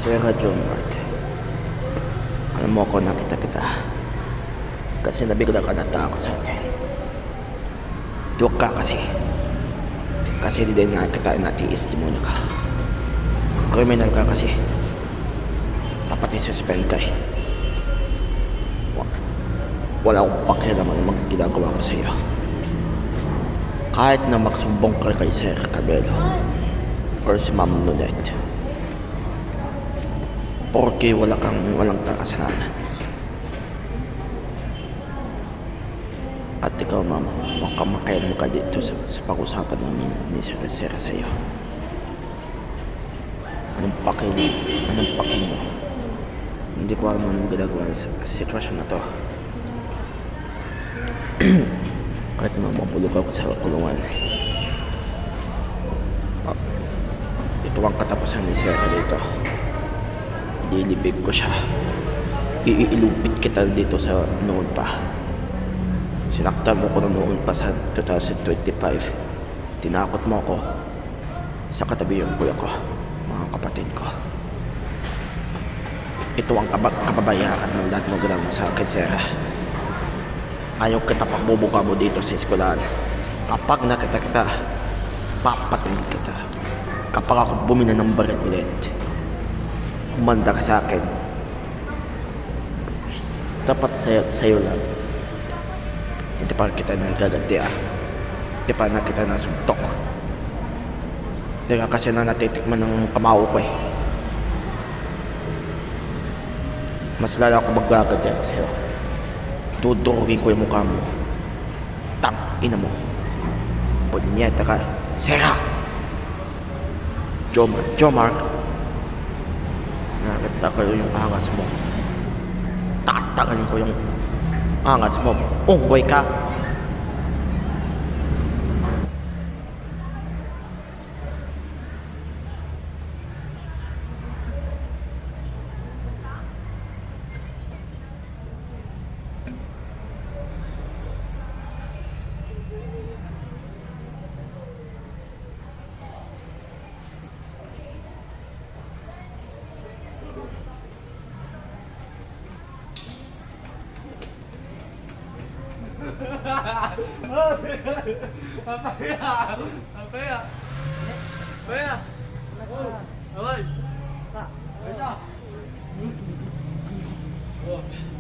Sierra John Mart. Alam mo ako, nakita kita. Kasi nabigla ka natakot sa akin. Duwag ka kasi. Kasi di din nakita natiis, demonyo ka. Criminal ka kasi. Dapat i-suspend ka eh. Wala akong pakialam ano ginagawa ko sa iyo. Kahit na magsumbong ka kay Sir Cabello or si Ma'am Lunette. Porque walang kasalanan. At ikaw, Mama, makialam ka dito sa pag-usapan namin ni Sir sa iyo. Anong pakin mo? Hindi ko alam anong ginagawa sa sitwasyon na to. Kahit naman mapulog ako sa kulungan. Ito ang katapusan ni Sir dito. Ilibig ko siya. Iilupit kita dito sa noon pa. Sinaktan mo ko noon pa sa 2025. Tinakot mo ako sa katabi yung kuya ko, mga kapatid ko. Ito ang kababayaran ng lahat mo ginawa sa akin, Sir. Ayaw kita pagbubuka mo dito sa eskwelahan. Kapag nakita kita, papatayin kita. Kapag ako bumina ng baril ulit, humanda ka sa akin. Dapat sa'yo lang. Hindi pa kita nagaganti Hindi pa na kita nasuntok. Hindi nga kasi na natitikman ng kamao ko eh. Mas lala ako maggaganti sa'yo. Dudurugin ko yung mukha mo. Tang ina mo. Punyeta ka. Sera! Jomar. Nakita ko yung angas mo. Tataganin ko yung angas mo. Unggoy ka. Apaya. Awal. Tak. Baca. Oh.